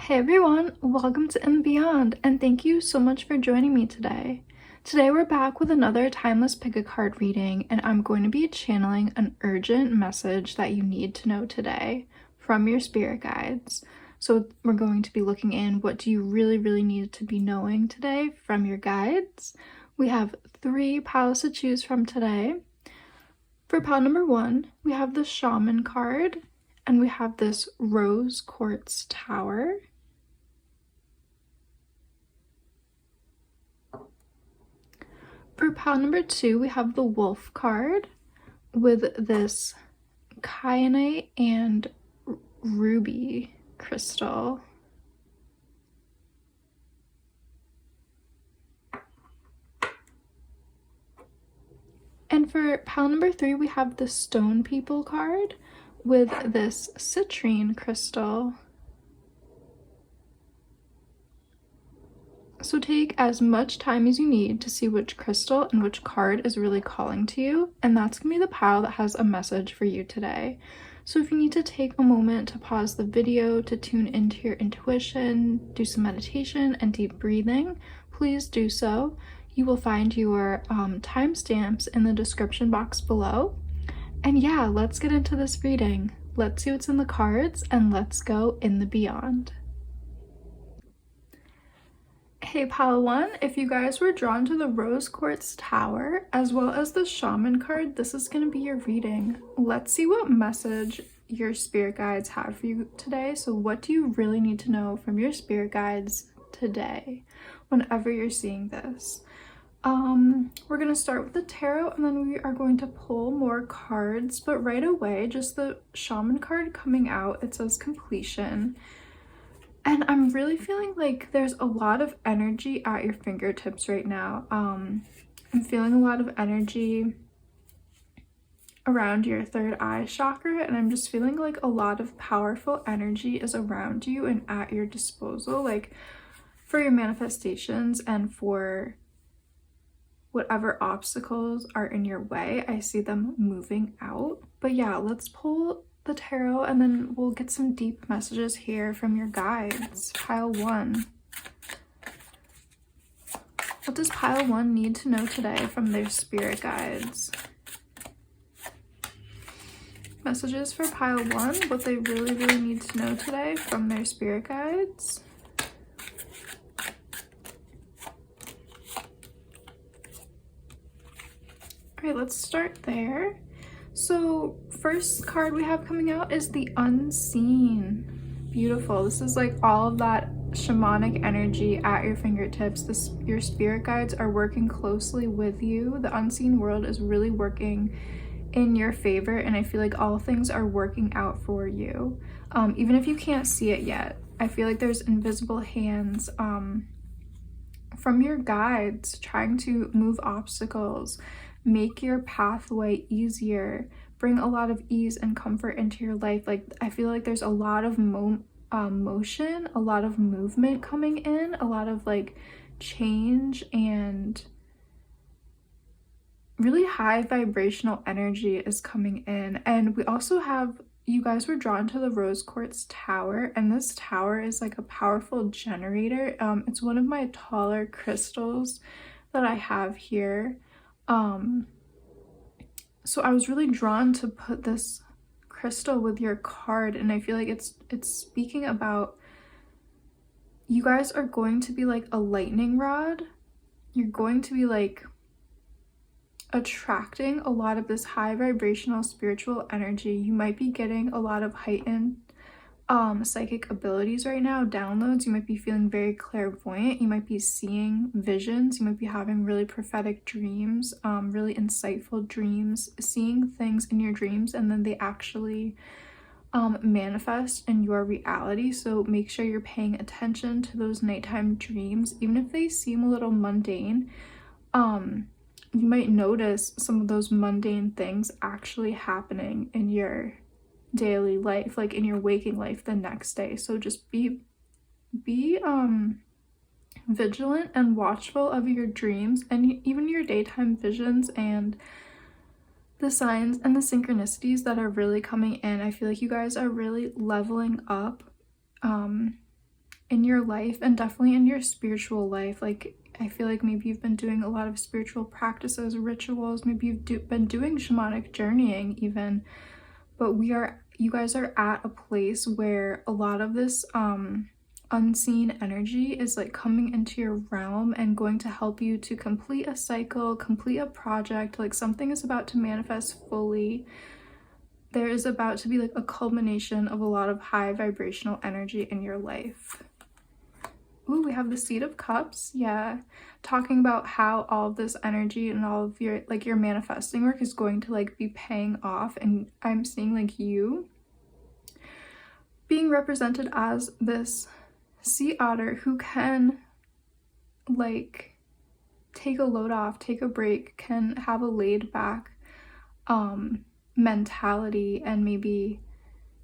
Hey everyone, welcome to In Beyond, and thank you so much for joining me today. Today we're back with another timeless pick a card reading, and I'm going to be channeling an urgent message that you need to know today from your spirit guides. So we're going to be looking in what do you really need to be knowing today from your guides. We have 3 piles to choose from today. For pile number 1, we have the Shaman card, and we have this Rose Quartz Tower. For pile number 2, we have the Wolf card with this kyanite and ruby crystal. And for pile number 3, we have the Stone People card with this citrine crystal. So take as much time as you need to see which crystal and which card is really calling to you, and that's going to be the pile that has a message for you today. So if you need to take a moment to pause the video to tune into your intuition, do some meditation and deep breathing, please do so. You will find your timestamps in the description box below. And yeah, let's get into this reading. Let's see what's in the cards and let's go in the beyond. Hey pile 1, if you guys were drawn to the Rose Quartz Tower as well as the Shaman card, this is going to be your reading. Let's see what message your spirit guides have for you today. So what do you really need to know from your spirit guides today whenever you're seeing this? We're going to start with the tarot, and then we are going to pull more cards, but right away, just the Shaman card coming out, it says completion. And I'm really feeling like there's a lot of energy at your fingertips right now. I'm feeling a lot of energy around your third eye chakra, and I'm just feeling like a lot of powerful energy is around you and at your disposal, like for your manifestations and for whatever obstacles are in your way. I see them moving out. But yeah, let's pull the tarot and then we'll get some deep messages here from your guides. Pile 1. What does pile 1 need to know today from their spirit guides? Messages for pile 1, what they really need to know today from their spirit guides. All right, let's start there. So first card we have coming out is the Unseen. Beautiful. This is like all of that shamanic energy at your fingertips. Your spirit guides are working closely with you. The unseen world is really working in your favor, and I feel like all things are working out for you. Even if you can't see it yet, I feel like there's invisible hands from your guides trying to move obstacles, make your pathway easier, bring a lot of ease and comfort into your life. Like, I feel like there's a lot of motion, a lot of movement coming in, a lot of like change, and really high vibrational energy is coming in. And we also have, you guys were drawn to the Rose Quartz Tower, and this tower is like a powerful generator. It's one of my taller crystals that I have here. So I was really drawn to put this crystal with your card, and I feel like it's speaking about you guys are going to be like a lightning rod. You're going to be like attracting a lot of this high vibrational spiritual energy. You might be getting a lot of heightened psychic abilities right now, downloads. You might be feeling very clairvoyant. You might be seeing visions. You might be having really prophetic dreams, really insightful dreams, seeing things in your dreams, and then they actually manifest in your reality. So make sure you're paying attention to those nighttime dreams, even if they seem a little mundane. You might notice some of those mundane things actually happening in your daily life, like in your waking life the next day. So just be vigilant and watchful of your dreams and even your daytime visions and the signs and the synchronicities that are really coming in. I feel like you guys are really leveling up in your life, and definitely in your spiritual life. Like, I feel like maybe you've been doing a lot of spiritual practices, rituals, maybe you've been doing shamanic journeying even, but you guys are at a place where a lot of this unseen energy is like coming into your realm and going to help you to complete a cycle, complete a project. Like, something is about to manifest fully. There is about to be like a culmination of a lot of high vibrational energy in your life. Ooh, we have the Seed of Cups. Yeah, talking about how all of this energy and all of your like your manifesting work is going to like be paying off. And I'm seeing like you being represented as this sea otter who can like take a load off, take a break, can have a laid back mentality, and maybe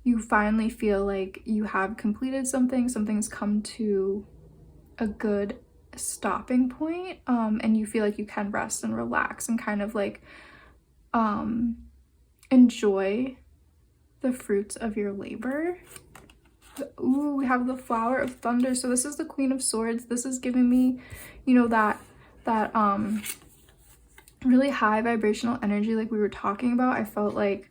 you finally feel like you have completed something, something's come to a good stopping point, and you feel like you can rest and relax and kind of like enjoy the fruits of your labor. Ooh, we have the Flower of Thunder. So this is the Queen of Swords. This is giving me, you know, that really high vibrational energy like we were talking about. I feel like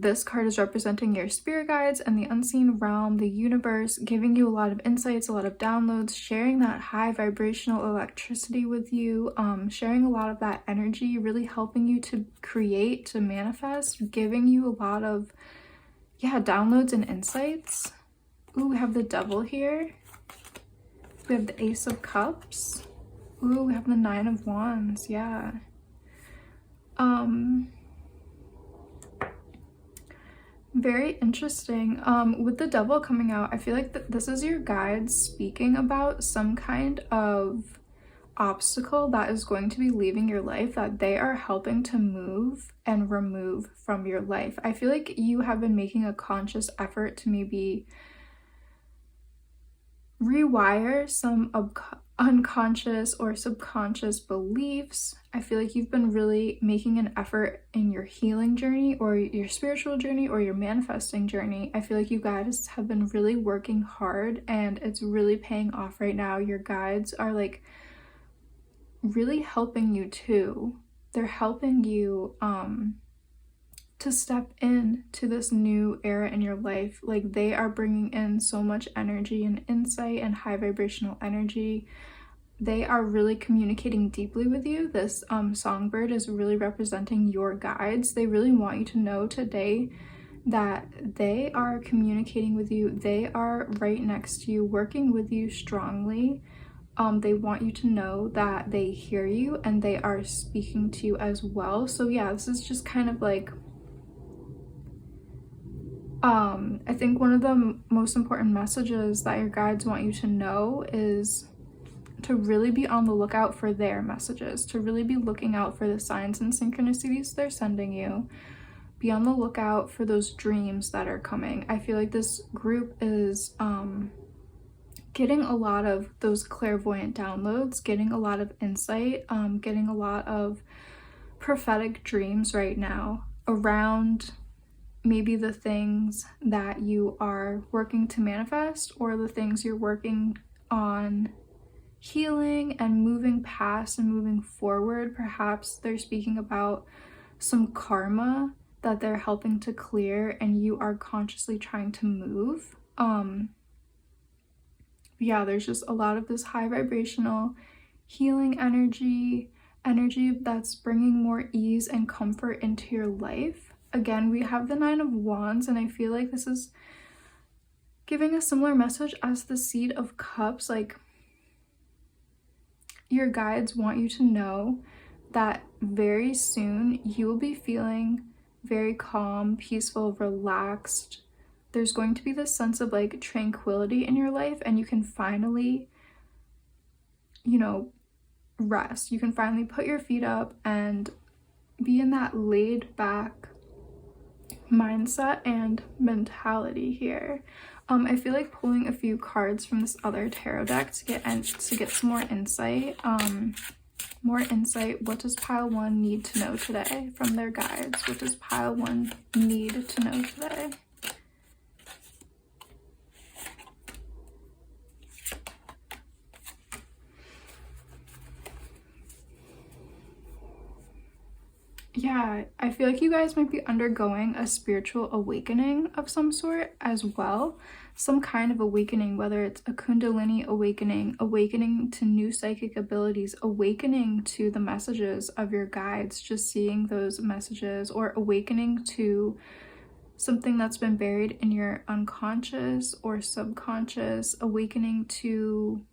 this card is representing your spirit guides and the unseen realm, the universe, giving you a lot of insights, a lot of downloads, sharing that high vibrational electricity with you, sharing a lot of that energy, really helping you to create, to manifest, giving you a lot of, yeah, downloads and insights. Ooh, we have the Devil here. We have the Ace of Cups. Ooh, we have the Nine of Wands. Yeah. Very interesting. With the Devil coming out, I feel like this is your guides speaking about some kind of obstacle that is going to be leaving your life, that they are helping to move and remove from your life. I feel like you have been making a conscious effort to maybe rewire some unconscious or subconscious beliefs. I feel like you've been really making an effort in your healing journey or your spiritual journey or your manifesting journey. I feel like you guys have been really working hard and it's really paying off right now. Your guides are like really helping you too. They're helping you to step in to this new era in your life. Like, they are bringing in so much energy and insight and high vibrational energy. They are really communicating deeply with you. This songbird is really representing your guides. They really want you to know today that they are communicating with you. They are right next to you, working with you strongly. They want you to know that they hear you and they are speaking to you as well. So yeah, this is just kind of like I think one of the most important messages that your guides want you to know is to really be on the lookout for their messages, to really be looking out for the signs and synchronicities they're sending you. Be on the lookout for those dreams that are coming. I feel like this group is getting a lot of those clairvoyant downloads, getting a lot of insight, getting a lot of prophetic dreams right now around maybe the things that you are working to manifest or the things you're working on healing and moving past and moving forward. Perhaps they're speaking about some karma that they're helping to clear and you are consciously trying to move. Yeah, there's just a lot of this high vibrational healing energy that's bringing more ease and comfort into your life. Again, we have the Nine of Wands, and I feel like this is giving a similar message as the Seed of Cups. Like, your guides want you to know that very soon you will be feeling very calm, peaceful, relaxed. There's going to be this sense of like tranquility in your life, and you can finally, you know, rest. You can finally put your feet up and be in that laid back mindset and mentality here. I feel like pulling a few cards from this other tarot deck to get some more insight. What does pile 1 need to know today from their guides? What does pile 1 need to know today? Yeah, I feel like you guys might be undergoing a spiritual awakening of some sort as well. Some kind of awakening, whether it's a Kundalini awakening, awakening to new psychic abilities, awakening to the messages of your guides, just seeing those messages, or awakening to something that's been buried in your unconscious or subconscious, awakening to,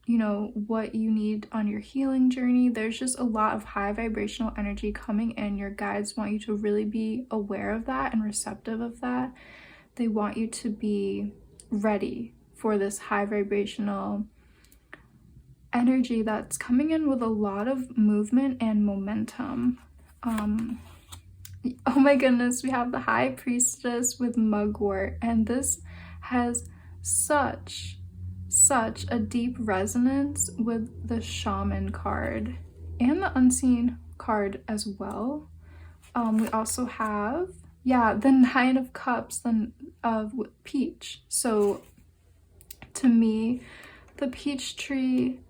you know, what you need on your healing journey. There's just a lot of high vibrational energy coming in. Your guides want you to really be aware of that and receptive of that. They want you to be ready for this high vibrational energy that's coming in with a lot of movement and momentum. Oh my goodness, we have the High Priestess with Mugwort, and this has such a deep resonance with the Shaman card and the Unseen card as well. We also have, yeah, the Nine of Cups, then of Peach. So to me, the peach tree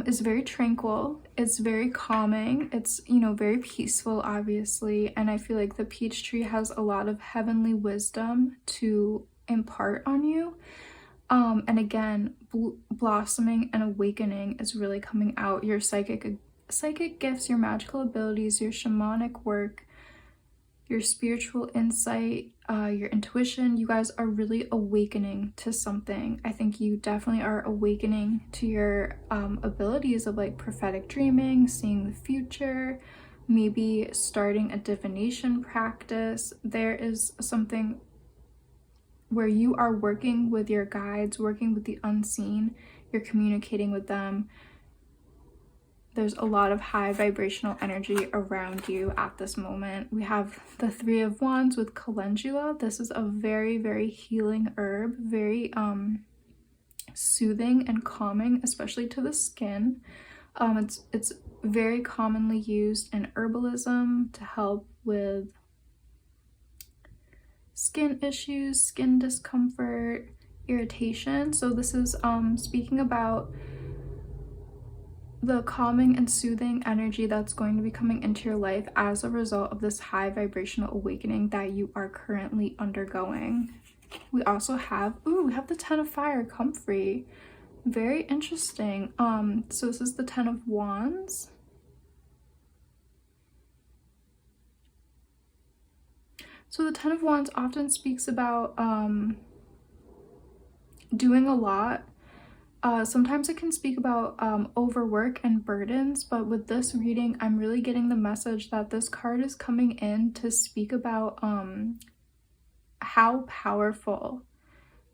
is very tranquil. It's very calming. It's, you know, very peaceful, obviously. And I feel like the peach tree has a lot of heavenly wisdom to impart on you. And again, blossoming and awakening is really coming out. Your psychic gifts, your magical abilities, your shamanic work, your spiritual insight, your intuition, you guys are really awakening to something. I think you definitely are awakening to your abilities of like prophetic dreaming, seeing the future, maybe starting a divination practice. There is something where you are working with your guides, working with the unseen, you're communicating with them. There's a lot of high vibrational energy around you at this moment. We have the Three of Wands with calendula. This is a very, very healing herb, very soothing and calming, especially to the skin. It's very commonly used in herbalism to help with skin issues, skin discomfort, irritation. So this is speaking about the calming and soothing energy that's going to be coming into your life as a result of this high vibrational awakening that you are currently undergoing. We also have, we have the Ten of Fire, Comfrey. Very interesting. So this is the Ten of Wands. So the Ten of Wands often speaks about doing a lot. Sometimes it can speak about overwork and burdens, but with this reading, I'm really getting the message that this card is coming in to speak about how powerful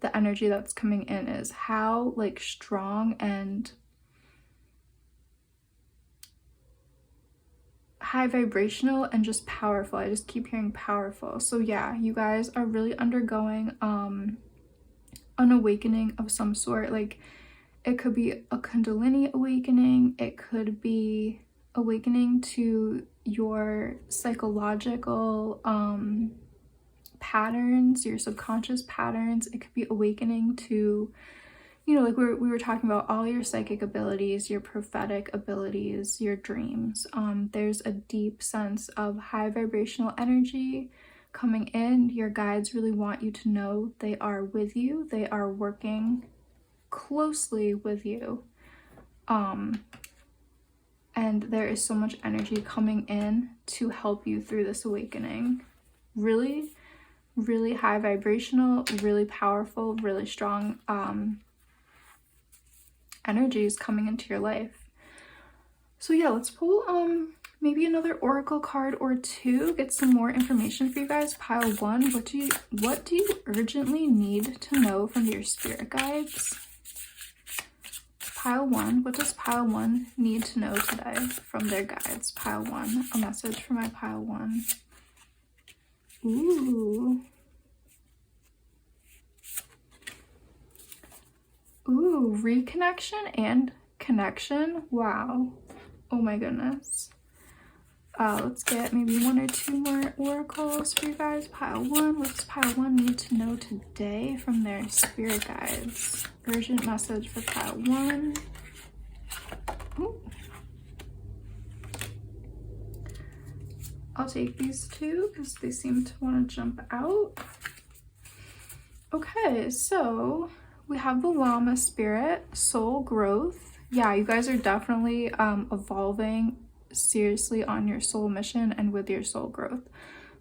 the energy that's coming in is, how like strong and high vibrational and just powerful. I just keep hearing powerful. So yeah, you guys are really undergoing an awakening of some sort. Like, it could be a Kundalini awakening. It could be awakening to your psychological patterns, your subconscious patterns. It could be awakening to, you know, like we were talking about, all your psychic abilities, your prophetic abilities, your dreams. There's a deep sense of high vibrational energy coming in. Your guides really want you to know they are with you. They are working closely with you, and there is so much energy coming in to help you through this awakening. Really, really high vibrational, really powerful, really strong energies coming into your life. So yeah, let's pull maybe another oracle card or two, get some more information for you guys. Pile one, what do you urgently need to know from your spirit guides? Pile one, what does pile one need to know today from their guides? Pile one, a message for my pile one. Ooh, reconnection and connection. Wow. Oh my goodness. Let's get maybe one or two more oracles for you guys. Pile one, what does pile one need to know today from their spirit guides? Urgent message for pile one. Ooh. I'll take these two because they seem to want to jump out. Okay, so we have the llama spirit, soul growth. Yeah, you guys are definitely evolving seriously on your soul mission and with your soul growth.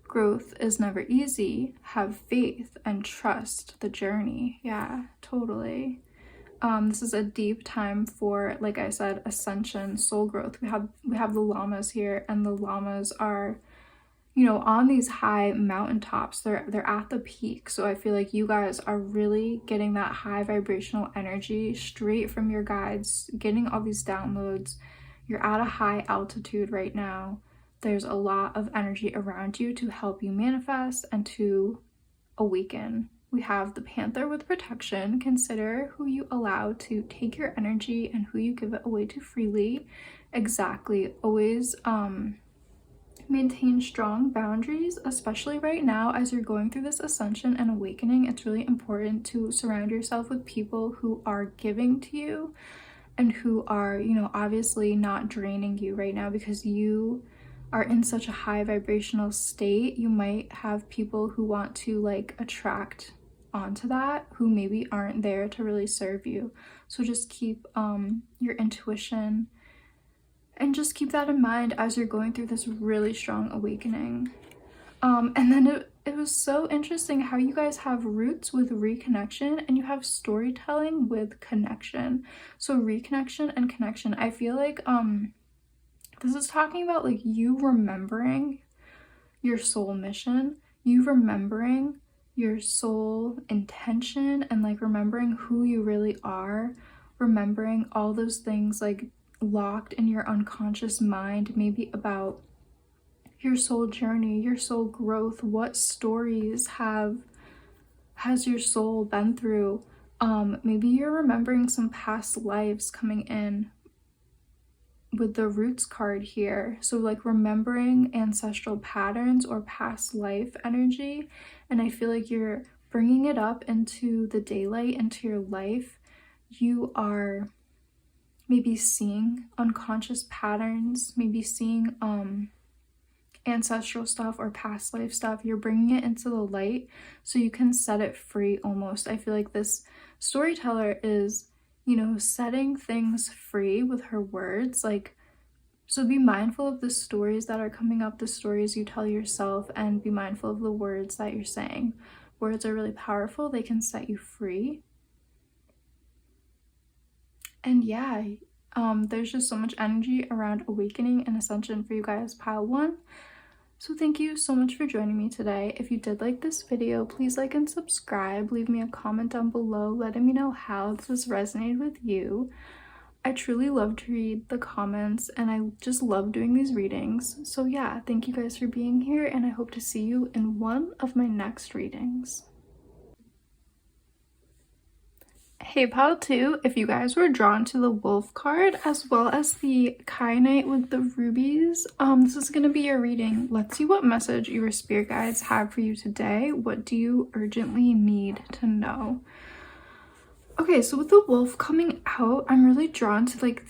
Growth is never easy. Have faith and trust the journey. Yeah, totally. This is a deep time for, like I said, ascension, soul growth. We have the llamas here, and the llamas are, you know, on these high mountaintops. They're at the peak. So I feel like you guys are really getting that high vibrational energy straight from your guides, getting all these downloads. You're at a high altitude right now. There's a lot of energy around you to help you manifest and to awaken. We have the Panther with protection. Consider who you allow to take your energy and who you give it away to freely. Exactly. Always maintain strong boundaries, especially right now as you're going through this ascension and awakening. It's really important to surround yourself with people who are giving to you and who are, you know, obviously not draining you right now, because you are in such a high vibrational state. You might have people who want to like attract onto that who maybe aren't there to really serve you. So just keep your intuition and just keep that in mind as you're going through this really strong awakening. And then it was so interesting how you guys have roots with reconnection and you have storytelling with connection. So reconnection and connection, I feel like this is talking about like you remembering your soul mission, you remembering your soul intention, and like remembering who you really are, remembering all those things like locked in your unconscious mind, maybe about your soul journey, your soul growth. What stories has your soul been through? Maybe you're remembering some past lives coming in with the roots card here. So like remembering ancestral patterns or past life energy. And I feel like you're bringing it up into the daylight, into your life. You are maybe seeing unconscious patterns, maybe seeing ancestral stuff or past life stuff. You're bringing it into the light so you can set it free almost. I feel like this storyteller is, you know, setting things free with her words. Like, so be mindful of the stories that are coming up, the stories you tell yourself, and be mindful of the words that you're saying. Words are really powerful. They can set you free. And yeah, there's just so much energy around awakening and ascension for you guys, pile one. So thank you so much for joining me today. If you did like this video, please like and subscribe. Leave me a comment down below letting me know how this has resonated with you. I truly love to read the comments and I just love doing these readings. So yeah, thank you guys for being here, and I hope to see you in one of my next readings. Hey pile 2, if you guys were drawn to the wolf card as well as the kyanite with the rubies, this is going to be your reading. Let's see what message your spirit guides have for you today. What do you urgently need to know? Okay, so with the wolf coming out, I'm really drawn to like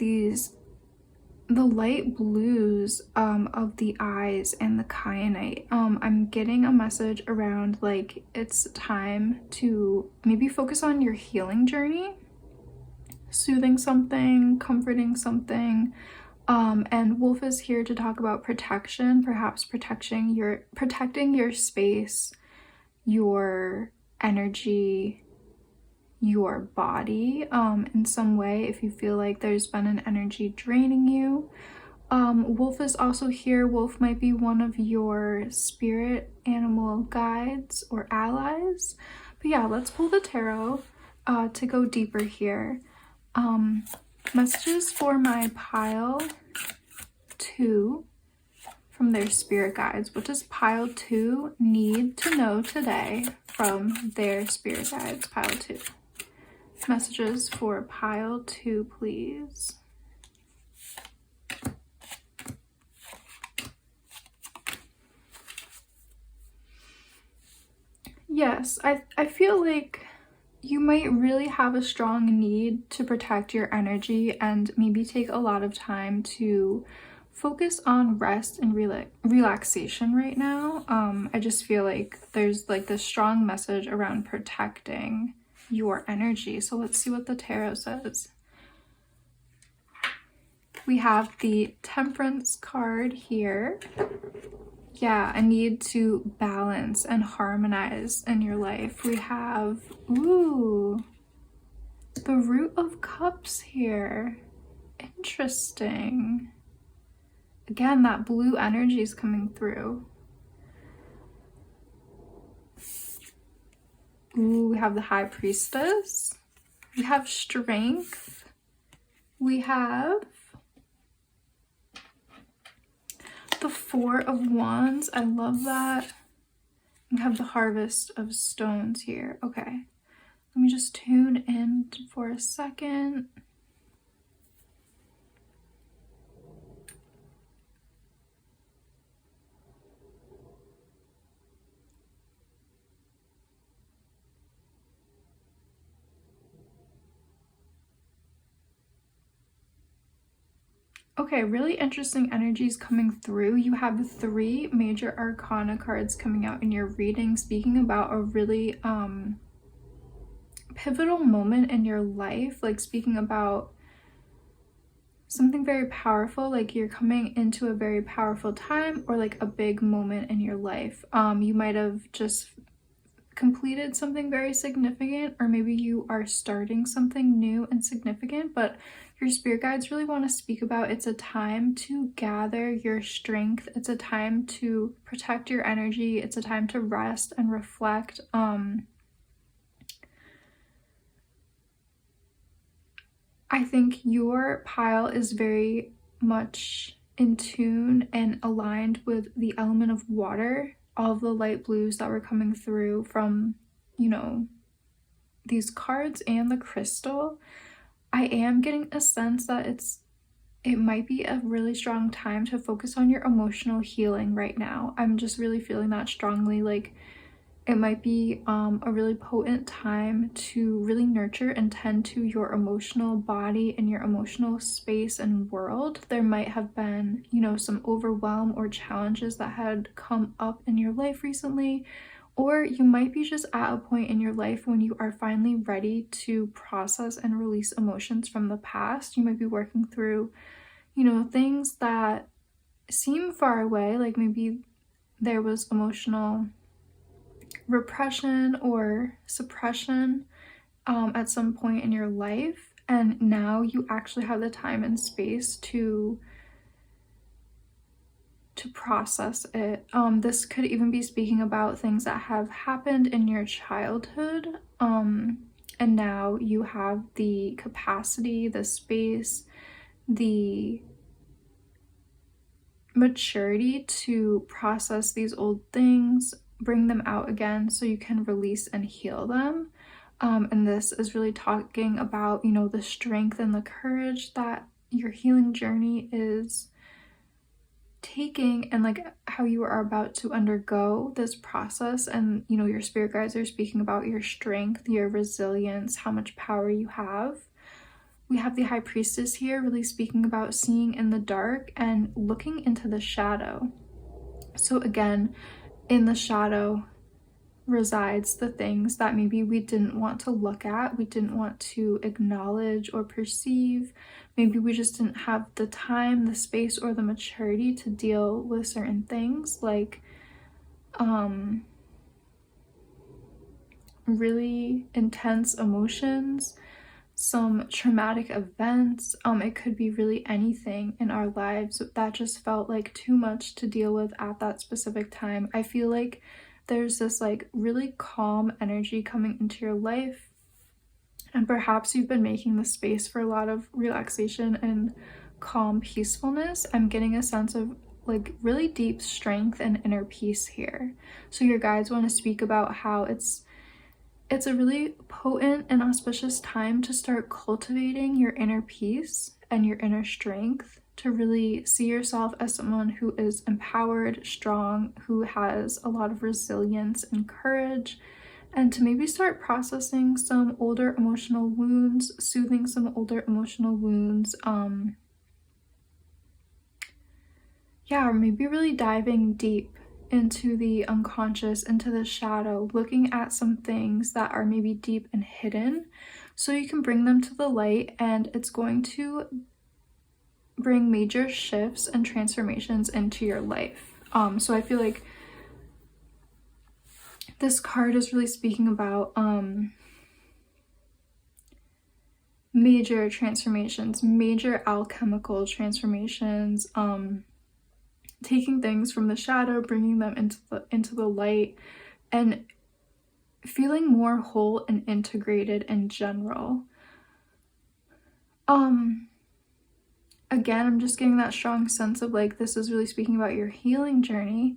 the light blues of the eyes and the kyanite. I'm getting a message around like it's time to maybe focus on your healing journey, soothing something, comforting something. And wolf is here to talk about protection, perhaps protecting your space, your energy, your body in some way if you feel like there's been an energy draining you. Wolf is also here. Wolf might be one of your spirit animal guides or allies. But yeah, let's pull the tarot to go deeper here. Messages for my pile 2 from their spirit guides. What does pile 2 need to know today from their spirit guides? Pile 2. Messages for pile 2, please. Yes, I feel like you might really have a strong need to protect your energy and maybe take a lot of time to focus on rest and relaxation right now. I just feel like there's like this strong message around protecting your energy. So let's see what the tarot says. We have the Temperance card here. Yeah, a need to balance and harmonize in your life. We have, ooh, the Root of Cups here. Interesting. Again, that blue energy is coming through. Ooh, we have the High Priestess. We have Strength. We have the Four of Wands. I love that. We have the Harvest of Stones here. Okay, let me just tune in for a second. Okay, really interesting energies coming through. You have 3 major arcana cards coming out in your reading, speaking about a really pivotal moment in your life, like speaking about something very powerful, like you're coming into a very powerful time or like a big moment in your life. You might have just completed something very significant, or maybe you are starting something new and significant, but your spirit guides really want to speak about it's a time to gather your strength. It's a time to protect your energy. It's a time to rest and reflect. I think your pile is very much in tune and aligned with the element of water. All of the light blues that were coming through from, you know, these cards and the crystal. I am getting a sense that it might be a really strong time to focus on your emotional healing right now. I'm just really feeling that strongly. Like it might be a really potent time to really nurture and tend to your emotional body and your emotional space and world. There might have been, you know, some overwhelm or challenges that had come up in your life recently, or you might be just at a point in your life when you are finally ready to process and release emotions from the past. You might be working through, you know, things that seem far away, like maybe there was emotional repression or suppression at some point in your life, and now you actually have the time and space to process it. This could even be speaking about things that have happened in your childhood, and now you have the capacity, the space, the maturity to process these old things, bring them out again so you can release and heal them. And this is really talking about, you know, the strength and the courage that your healing journey is taking, and like how you are about to undergo this process. And, you know, your spirit guides are speaking about your strength, your resilience, how much power you have. We have the High Priestess here, really speaking about seeing in the dark and looking into the shadow. So again, in the shadow resides the things that maybe we didn't want to look at, we didn't want to acknowledge or perceive. Maybe we just didn't have the time, the space, or the maturity to deal with certain things, like really intense emotions, some traumatic events. It could be really anything in our lives that just felt like too much to deal with at that specific time. I feel like there's this like really calm energy coming into your life, and perhaps you've been making the space for a lot of relaxation and calm peacefulness. I'm getting a sense of like really deep strength and inner peace here. So your guides want to speak about how it's a really potent and auspicious time to start cultivating your inner peace and your inner strength, to really see yourself as someone who is empowered, strong, who has a lot of resilience and courage, and to maybe start processing some older emotional wounds, soothing some older emotional wounds, yeah, or maybe really diving deep into the unconscious, into the shadow, looking at some things that are maybe deep and hidden so you can bring them to the light, and it's going to bring major shifts and transformations into your life. So I feel like this card is really speaking about major transformations, major alchemical transformations, taking things from the shadow, bringing them into the light, and feeling more whole and integrated in general. Again, I'm just getting that strong sense of like this is really speaking about your healing journey.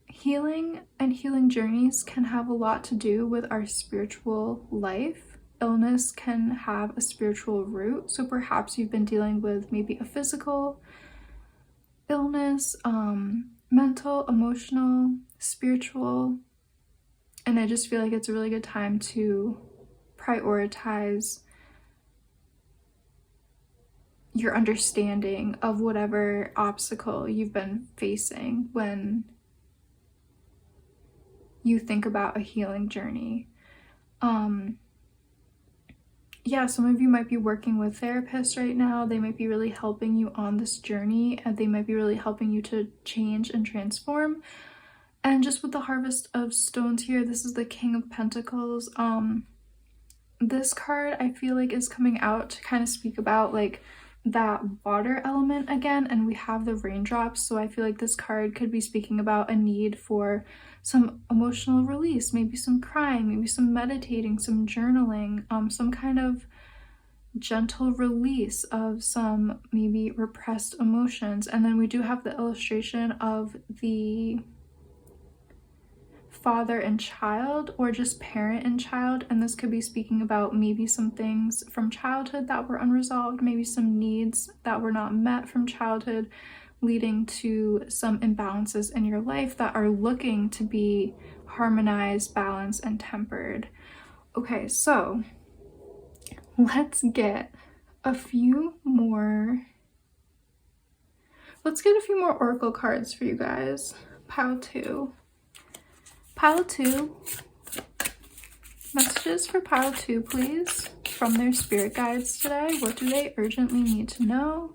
Healing and healing journeys can have a lot to do with our spiritual life. Illness can have a spiritual root, so perhaps you've been dealing with maybe a physical illness, mental, emotional, spiritual, and I just feel like it's a really good time to prioritize your understanding of whatever obstacle you've been facing when you think about a healing journey. Yeah, some of you might be working with therapists right now. They might be really helping you on this journey, and they might be really helping you to change and transform. And just with the Harvest of Stones here, this is the King of Pentacles. This card I feel like is coming out to kind of speak about like that water element again, and we have the raindrops, so I feel like this card could be speaking about a need for some emotional release, maybe some crying, maybe some meditating, some journaling, some kind of gentle release of some maybe repressed emotions. And then we do have the illustration of the father and child, or just parent and child, and this could be speaking about maybe some things from childhood that were unresolved, maybe some needs that were not met from childhood, leading to some imbalances in your life that are looking to be harmonized, balanced, and tempered. Okay, so let's get a few more oracle cards for you guys. Pile 2. Pile 2. Messages for Pile 2, please, from their spirit guides today. What do they urgently need to know?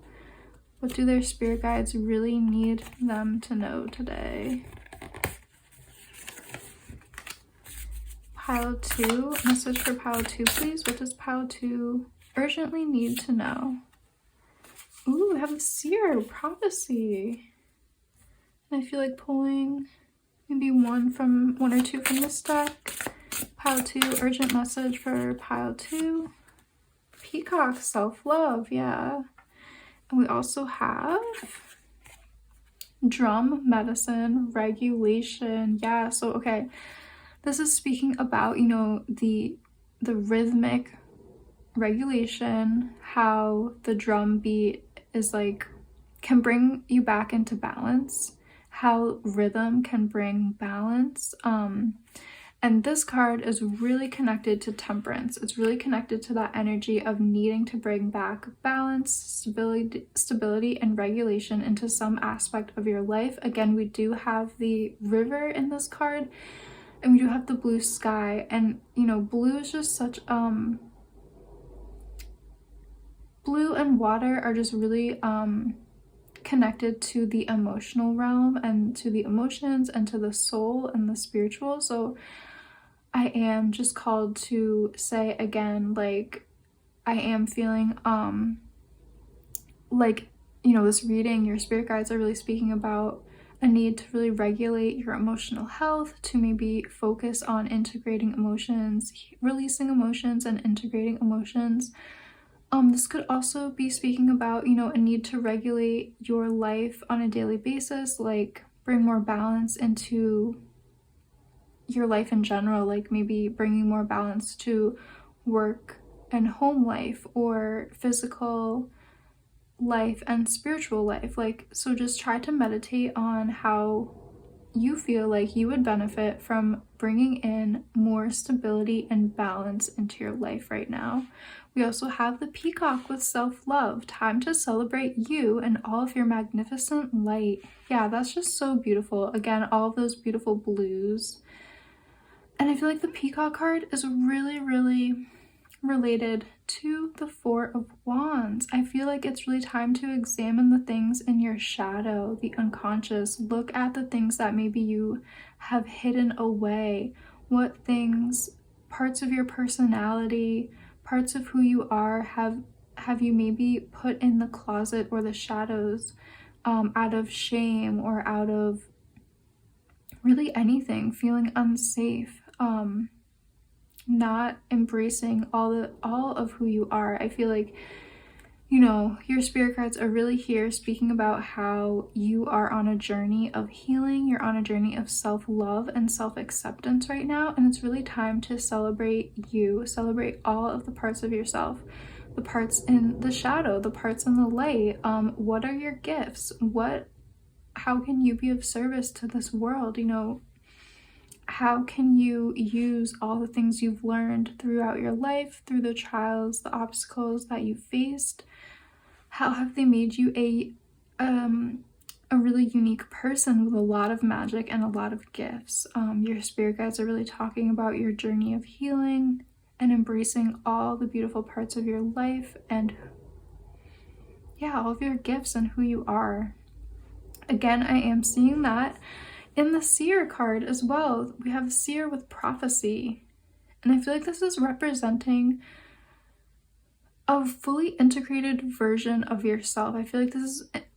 What do their spirit guides really need them to know today? Pile 2. Message for Pile 2, please. What does Pile 2 urgently need to know? Ooh, we have a Seer Prophecy. And I feel like pulling maybe one or two from this deck. Pile 2, urgent message for Pile 2. Peacock, self-love, yeah. And we also have drum, medicine, regulation. Yeah, so okay. This is speaking about, you know, the rhythmic regulation, how the drum beat is like, can bring you back into balance, how rhythm can bring balance. And this card is really connected to temperance. It's really connected to that energy of needing to bring back balance, stability, and regulation into some aspect of your life. Again, we do have the river in this card, and we do have the blue sky. And, you know, blue is just such, blue and water are just really, connected to the emotional realm and to the emotions and to the soul and the spiritual. So I am just called to say again, like, I am feeling like, you know, this reading, your spirit guides are really speaking about a need to really regulate your emotional health, to maybe focus on integrating emotions, releasing emotions, and integrating emotions. This could also be speaking about, you know, a need to regulate your life on a daily basis, like bring more balance into your life in general, like maybe bringing more balance to work and home life, or physical life and spiritual life. Like, so just try to meditate on how you feel like you would benefit from bringing in more stability and balance into your life right now. We also have the Peacock with self-love, time to celebrate you and all of your magnificent light. Yeah, that's just so beautiful. Again, all of those beautiful blues. And I feel like the Peacock card is really, really related to the Four of Wands. I feel like it's really time to examine the things in your shadow, the unconscious. Look at the things that maybe you have hidden away. What things, parts of your personality, parts of who you are, have you maybe put in the closet or the shadows out of shame or out of really anything, feeling unsafe, not embracing all of who you are. I feel like, you know, your spirit guides are really here speaking about how you are on a journey of healing. You're on a journey of self-love and self-acceptance right now, and it's really time to celebrate you, celebrate all of the parts of yourself, the parts in the shadow, the parts in the light. What are your gifts? How can you be of service to this world? You know, how can you use all the things you've learned throughout your life, through the trials, the obstacles that you faced? How have they made you a really unique person with a lot of magic and a lot of gifts? Your spirit guides are really talking about your journey of healing and embracing all the beautiful parts of your life and, yeah, all of your gifts and who you are. Again, I am seeing that in the Seer card as well. We have Seer with prophecy, and I feel like this is representing a fully integrated version of yourself. I feel like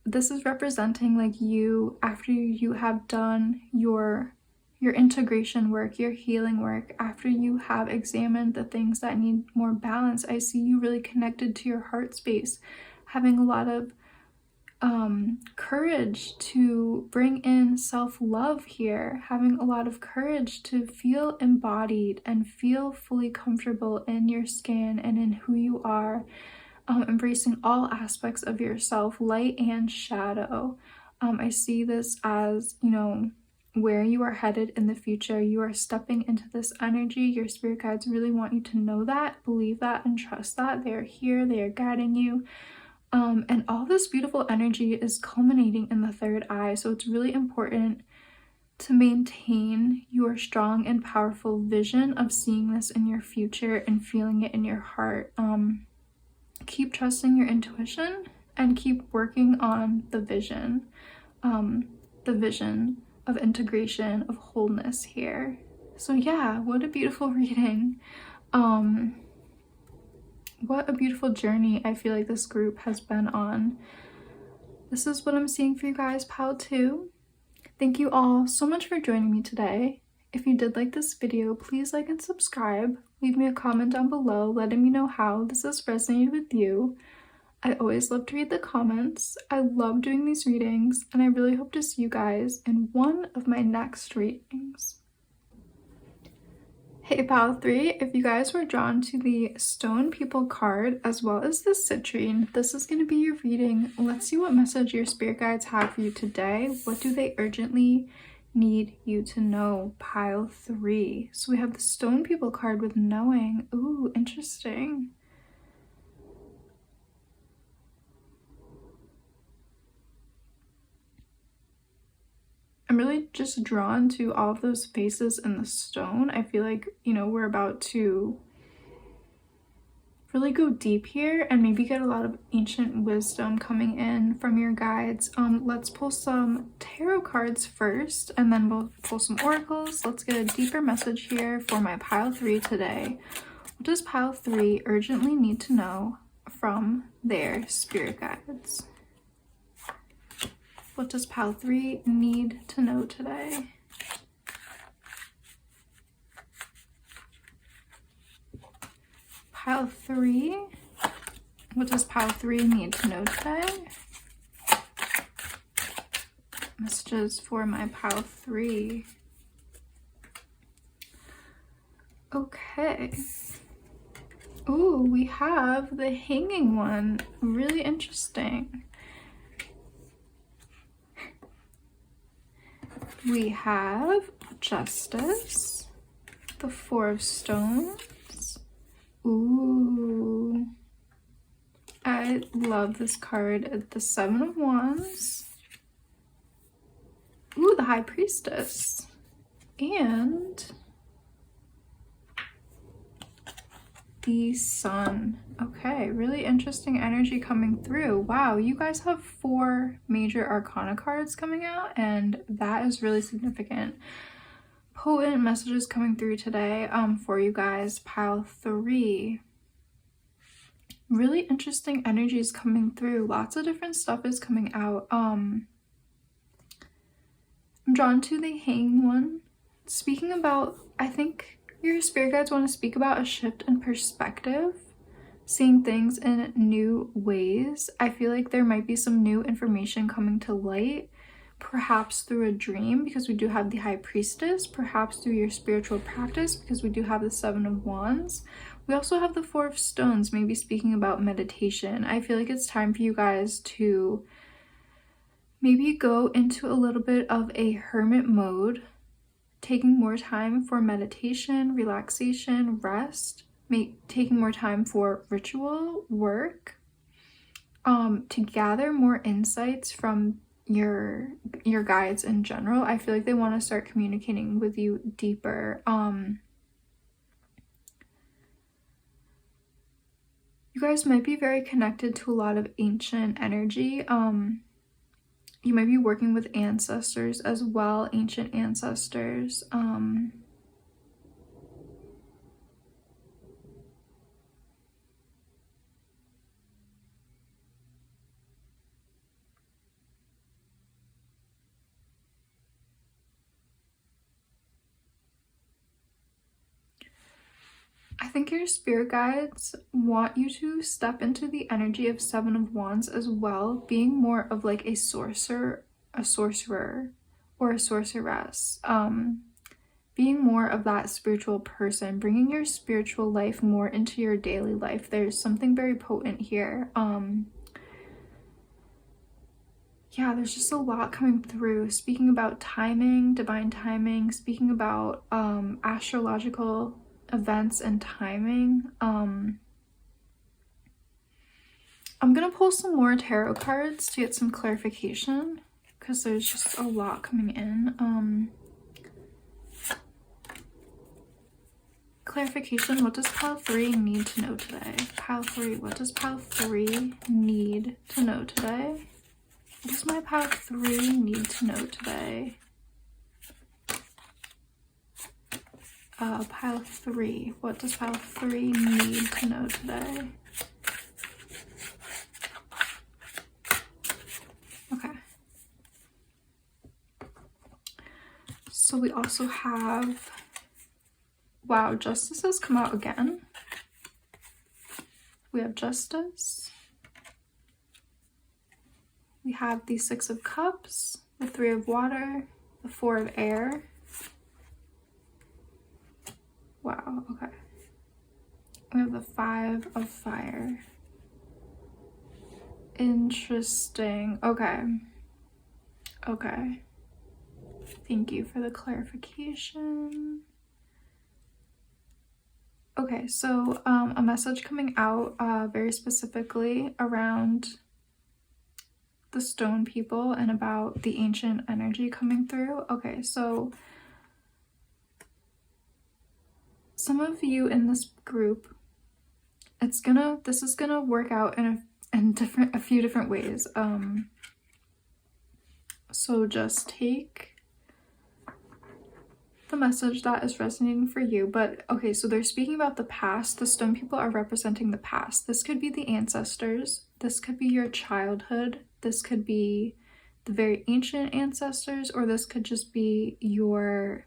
this is representing like you after you have done your integration work, your healing work, after you have examined the things that need more balance. I see you really connected to your heart space, having a lot of courage to bring in self-love here, having a lot of courage to feel embodied and feel fully comfortable in your skin and in who you are, embracing all aspects of yourself, light and shadow. I see this as, you know, where you are headed in the future. You are stepping into this energy. Your spirit guides really want you to know that, believe that, and trust that. They are here, they are guiding you. And all this beautiful energy is culminating in the third eye. So it's really important to maintain your strong and powerful vision of seeing this in your future and feeling it in your heart. Keep trusting your intuition and keep working on the vision of integration, of wholeness here. So yeah, what a beautiful reading. What a beautiful journey I feel like this group has been on. This is what I'm seeing for you guys, pile 2. Thank you all so much for joining me today. If you did like this video, please like and subscribe. Leave me a comment down below letting me know how this has resonated with you. I always love to read the comments. I love doing these readings, and I really hope to see you guys in one of my next readings. Hey pile 3, if you guys were drawn to the Stone People card as well as the Citrine, this is going to be your reading. Let's see what message your spirit guides have for you today. What do they urgently need you to know, pile 3? So we have the Stone People card with knowing. Ooh, interesting. I'm really just drawn to all of those faces in the stone. I feel like, you know, we're about to really go deep here and maybe get a lot of ancient wisdom coming in from your guides. Let's pull some tarot cards first, and then we'll pull some oracles. Let's get a deeper message here for my pile 3 today. What does pile 3 urgently need to know from their spirit guides? What does pile 3 need to know today? Pile 3, what does pile 3 need to know today? Messages for my pile 3. Okay. Ooh, we have the Hanging one. Really interesting. We have Justice, the Four of Stones. Ooh, I love this card. The Seven of Wands. Ooh, the High Priestess. And the Sun. Okay, really interesting energy coming through. Wow, you guys have 4 major arcana cards coming out, and that is really significant. Potent messages coming through today for you guys. Pile 3. Really interesting energies coming through. Lots of different stuff is coming out. I'm drawn to the Hanged One. Speaking about, I think your spirit guides want to speak about a shift in perspective, seeing things in new ways. I feel like there might be some new information coming to light, perhaps through a dream, because we do have the High Priestess, perhaps through your spiritual practice, because we do have the Seven of Wands. We also have the Four of Stones, maybe speaking about meditation. I feel like it's time for you guys to maybe go into a little bit of a hermit mode, taking more time for meditation, relaxation, rest, taking more time for ritual work, to gather more insights from your guides in general. I feel like they want to start communicating with you deeper. You guys might be very connected to a lot of ancient energy. You might be working with ancestors as well, ancient ancestors. I think your spirit guides want you to step into the energy of Seven of Wands as well, being more of like a sorcerer, or a sorceress. Being more of that spiritual person, bringing your spiritual life more into your daily life. There's something very potent here. Yeah, there's just a lot coming through. Speaking about timing, divine timing, speaking about astrological events and timing. I'm gonna pull some more tarot cards to get some clarification, because there's just a lot coming in. Clarification, what does pile 3 need to know today? Pile 3, what does pile 3 need to know today? What does my pile 3 need to know today? Pile 3, what does pile 3 need to know today? Okay. So we also have, wow, Justice has come out again. We have Justice. We have the 6 of Cups, the 3 of Water, the 4 of Air. Wow, okay. We have the 5 of Fire. Interesting. Okay. Okay. Thank you for the clarification. Okay, so a message coming out very specifically around the stone people and about the ancient energy coming through. Okay, so some of you in this group, this is gonna work out in a few different ways. So just take the message that is resonating for you. But okay, so they're speaking about the past. The stone people are representing the past. This could be the ancestors, this could be your childhood, this could be the very ancient ancestors, or this could just be your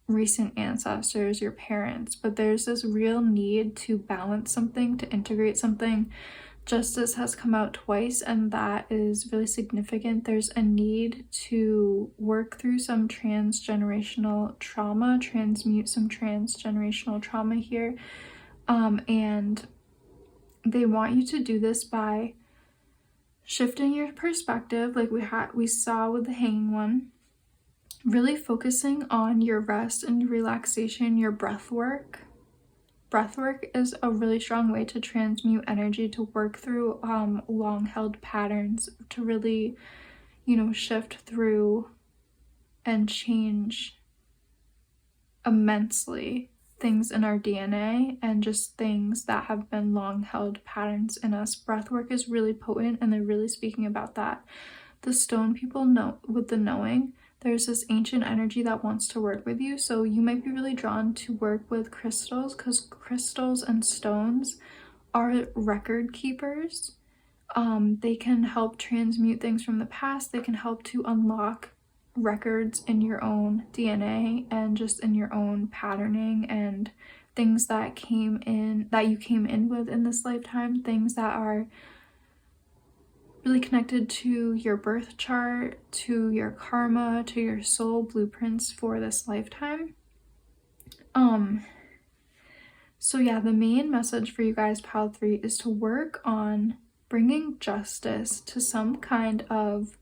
recent ancestors, your parents. But there's this real need to balance something, to integrate something. Justice has come out twice, and that is really significant. There's a need to work through some transgenerational trauma, transmute some transgenerational trauma here, and they want you to do this by shifting your perspective, like we saw with the Hanging One. really focusing on your rest and relaxation, your breath work. Breath work is a really strong way to transmute energy, to work through long held patterns, to really, shift through and change immensely things in our DNA and just things that have been long held patterns in us. Breath work is really potent, and they're really speaking about that. The stone people know, with the knowing, there's this ancient energy that wants to work with you. So you might be really drawn to work with crystals, because crystals and stones are record keepers. They can help transmute things from the past. They can help to unlock records in your own DNA and just in your own patterning and things that you came in with in this lifetime, things that are really connected to your birth chart, to your karma, to your soul blueprints for this lifetime. So yeah, the main message for you guys, Pile 3, is to work on bringing justice to some kind of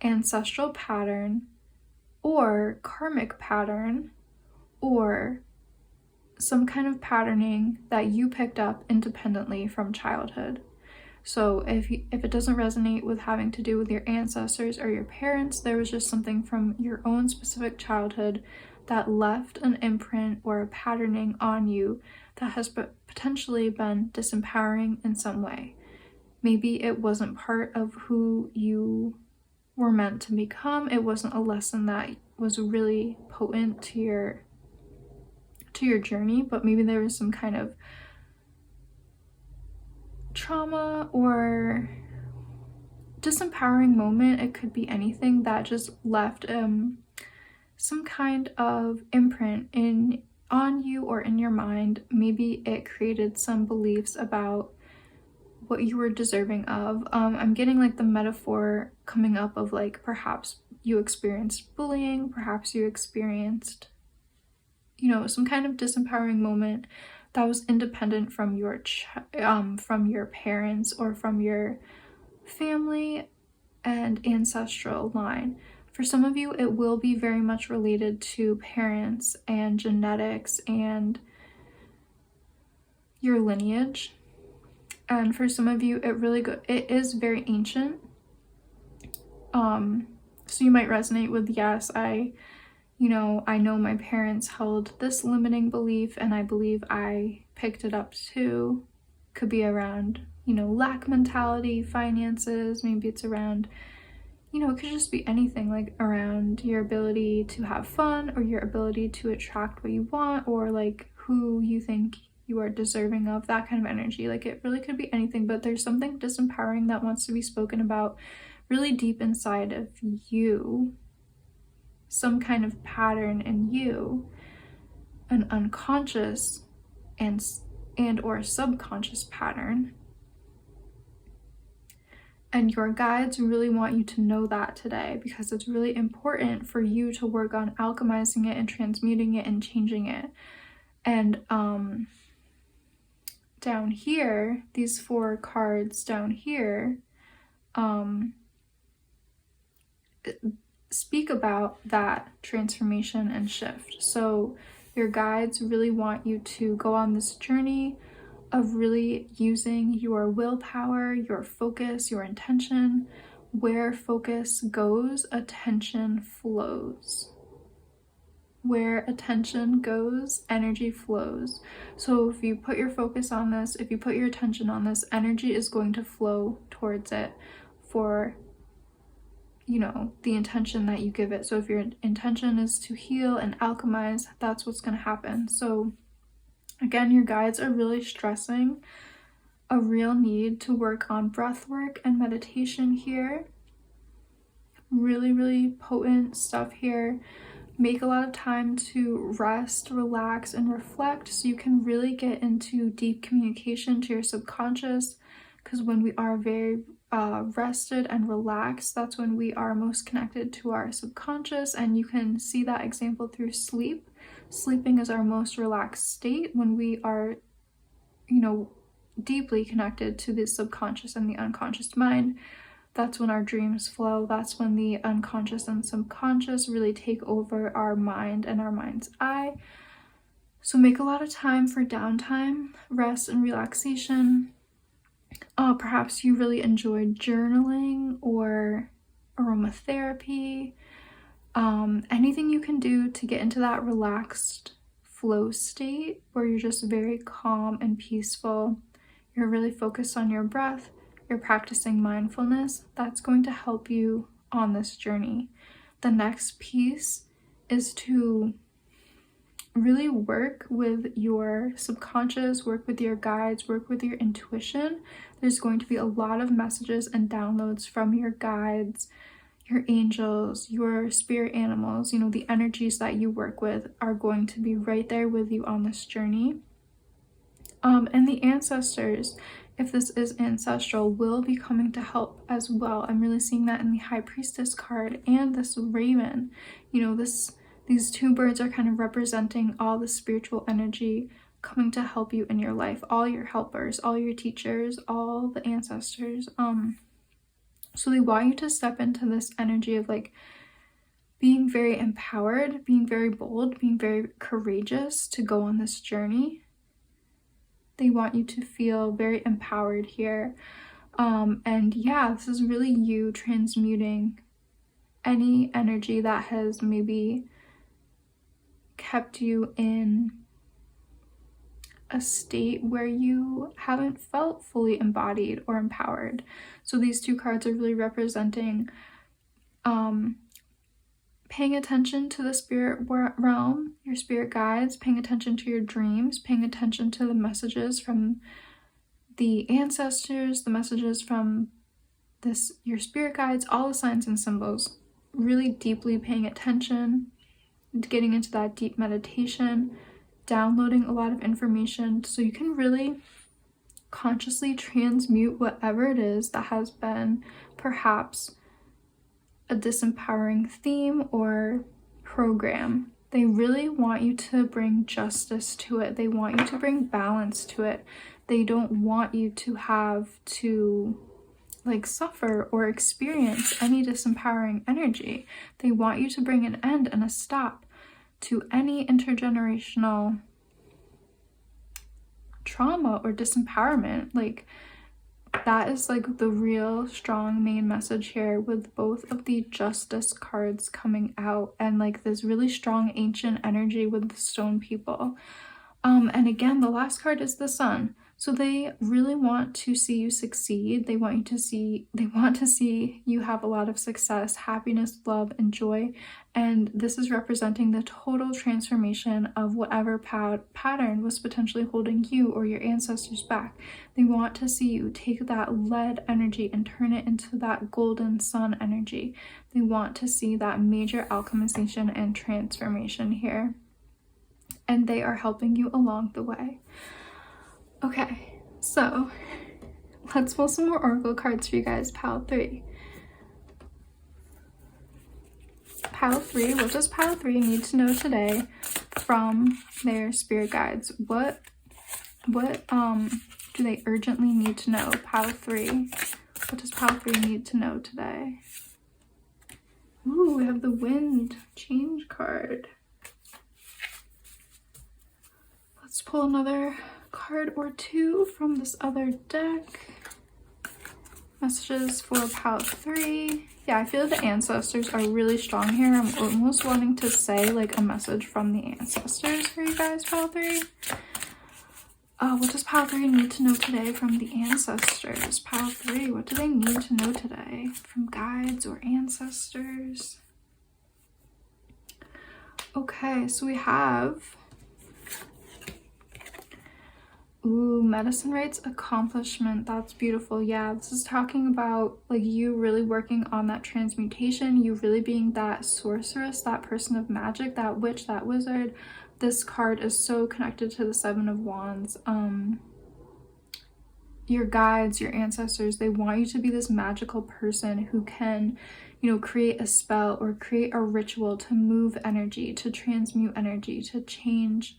ancestral pattern or karmic pattern or some kind of patterning that you picked up independently from childhood. So if it doesn't resonate with having to do with your ancestors or your parents, there was just something from your own specific childhood that left an imprint or a patterning on you that has potentially been disempowering in some way. Maybe it wasn't part of who you were meant to become. It wasn't a lesson that was really potent to your journey, but maybe there was some kind of trauma or disempowering moment. It could be anything that just left some kind of imprint on you or in your mind. Maybe it created some beliefs about what you were deserving of. I'm getting like the metaphor coming up of like perhaps you experienced bullying, perhaps you experienced, some kind of disempowering moment that was independent from your parents or from your family and ancestral line. For some of you, it will be very much related to parents and genetics and your lineage. And for some of you, it is very ancient. So you might resonate with, yes, I know my parents held this limiting belief and I believe I picked it up too. Could be around, lack mentality, finances. Maybe it's around, it could just be anything, like around your ability to have fun or your ability to attract what you want, or like who you think you are deserving of, that kind of energy. Like it really could be anything, but there's something disempowering that wants to be spoken about really deep inside of you. Some kind of pattern in you, an unconscious and or subconscious pattern. And your guides really want you to know that today, because it's really important for you to work on alchemizing it and transmuting it and changing it. And down here, these 4 cards down here speak about that transformation and shift. So your guides really want you to go on this journey of really using your willpower, your focus, your intention. Where focus goes, attention flows. Where attention goes, energy flows. So if you put your focus on this, if you put your attention on this, energy is going to flow towards it for the intention that you give it. So if your intention is to heal and alchemize, that's what's going to happen. So again, your guides are really stressing a real need to work on breath work and meditation here. Really, really potent stuff here. Make a lot of time to rest, relax, and reflect so you can really get into deep communication to your subconscious, because when we are very rested and relaxed, that's when we are most connected to our subconscious, and you can see that example through sleep. Sleeping is our most relaxed state when we are, deeply connected to the subconscious and the unconscious mind. That's when our dreams flow. That's when the unconscious and subconscious really take over our mind and our mind's eye. So make a lot of time for downtime, rest, and relaxation. Perhaps you really enjoyed journaling or aromatherapy. Anything you can do to get into that relaxed flow state where you're just very calm and peaceful. You're really focused on your breath. You're practicing mindfulness. That's going to help you on this journey. The next piece is to really work with your subconscious, work with your guides, work with your intuition. There's going to be a lot of messages and downloads from your guides, your angels, your spirit animals. You know, the energies that you work with are going to be right there with you on this journey. And the ancestors, if this is ancestral, will be coming to help as well. I'm really seeing that in the High Priestess card and this raven. You know, these two birds are kind of representing all the spiritual energy coming to help you in your life, all your helpers, all your teachers, all the ancestors. So they want you to step into this energy of like being very empowered, being very bold, being very courageous to go on this journey. They want you to feel very empowered here. And yeah, this is really you transmuting any energy that has maybe kept you in a state where you haven't felt fully embodied or empowered. So these two cards are really representing paying attention to the spirit realm, your spirit guides, paying attention to your dreams, paying attention to the messages from the ancestors, the messages from your spirit guides, all the signs and symbols, really deeply paying attention, getting into that deep meditation, downloading a lot of information so you can really consciously transmute whatever it is that has been perhaps a disempowering theme or program. They really want you to bring justice to it. They want you to bring balance to it. They don't want you to have to like suffer or experience any disempowering energy. They want you to bring an end and a stop to any intergenerational trauma or disempowerment. Like that is like the real strong main message here with both of the justice cards coming out and like this really strong ancient energy with the stone people. And again, the last card is the sun. So they really want to see you succeed. They want to see you have a lot of success, happiness, love, and joy. And this is representing the total transformation of whatever pattern was potentially holding you or your ancestors back. They want to see you take that lead energy and turn it into that golden sun energy. They want to see that major alchemization and transformation here. And they are helping you along the way. Okay, so let's pull some more oracle cards for you guys. Pile 3. Pile 3, what does Pile 3 need to know today from their spirit guides? What do they urgently need to know? Pile 3. What does Pile 3 need to know today? Ooh, we have the wind change card. Let's pull another card or two from this other deck. Messages for Pile 3. Yeah, I feel the ancestors are really strong here. I'm almost wanting to say like a message from the ancestors for you guys, Pile 3. What does Pile 3 need to know today from the ancestors? Pile 3, what do they need to know today from guides or ancestors? Okay, so we have medicine rights accomplishment. That's beautiful. Yeah, this is talking about like you really working on that transmutation, you really being that sorceress, that person of magic, that witch, that wizard. This card is so connected to the 7 of Wands. Your guides, your ancestors, they want you to be this magical person who can, you know, create a spell or create a ritual to move energy, to transmute energy, to change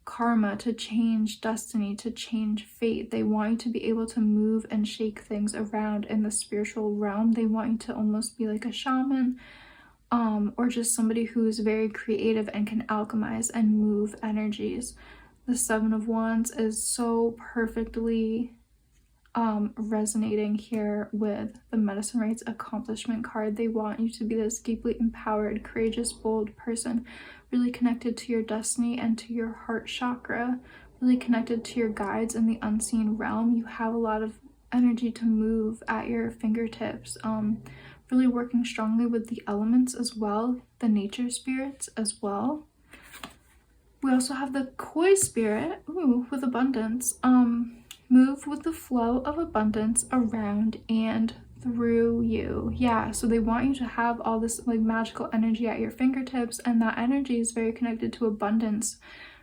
karma, to change destiny, to change fate. They want you to be able to move and shake things around in the spiritual realm. They want you to almost be like a shaman, or just somebody who's very creative and can alchemize and move energies. The Seven of Wands is so perfectly resonating here with the Medicine Rights Accomplishment card. They want you to be this deeply empowered, courageous, bold person, really connected to your destiny and to your heart chakra, really connected to your guides in the unseen realm. You have a lot of energy to move at your fingertips, really working strongly with the elements as well, the nature spirits as well. We also have the Koi spirit, with abundance. Move with the flow of abundance around and through you. Yeah, so they want you to have all this like magical energy at your fingertips, and that energy is very connected to abundance.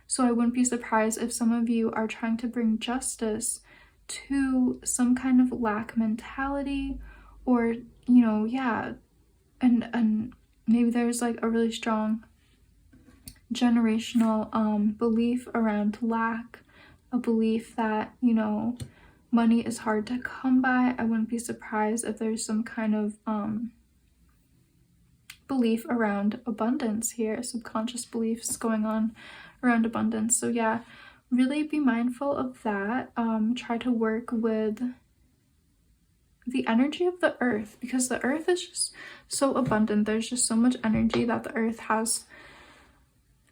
So I wouldn't be surprised if some of you are trying to bring justice to some kind of lack mentality, or and maybe there's like a really strong generational belief around lack, a belief that money is hard to come by. I wouldn't be surprised if there's some kind of belief around abundance here, subconscious beliefs going on around abundance. So yeah, really be mindful of that. Try to work with the energy of the earth, because the earth is just so abundant. There's just so much energy that the earth has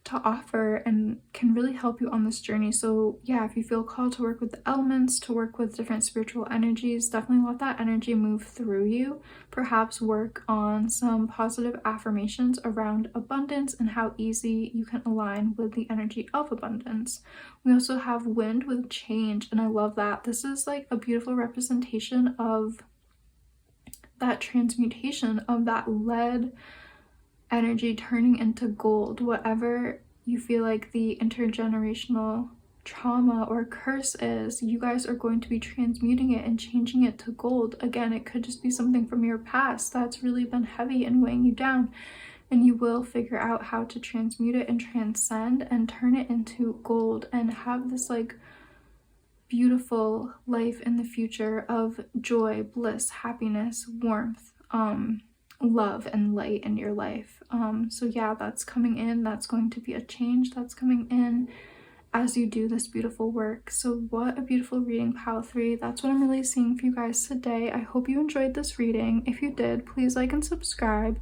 to offer and can really help you on this journey. So yeah, if you feel called to work with the elements, to work with different spiritual energies, definitely let that energy move through you. Perhaps work on some positive affirmations around abundance and how easy you can align with the energy of abundance. We also have wind with change, and I love that. This is like a beautiful representation of that transmutation of that lead energy turning into gold. Whatever you feel like the intergenerational trauma or curse is, you guys are going to be transmuting it and changing it to gold. Again, it could just be something from your past that's really been heavy and weighing you down, and you will figure out how to transmute it and transcend and turn it into gold and have this like beautiful life in the future of joy, bliss, happiness, warmth, love and light in your life. So yeah, that's coming in. That's going to be a change that's coming in as you do this beautiful work. So what a beautiful reading, pile 3. That's what I'm really seeing for you guys today. I hope you enjoyed this reading. If you did, please like and subscribe.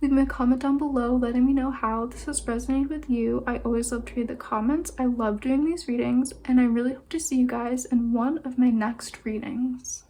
Leave me a comment down below letting me know how this has resonated with you. I always love to read the comments. I love doing these readings, and I really hope to see you guys in one of my next readings.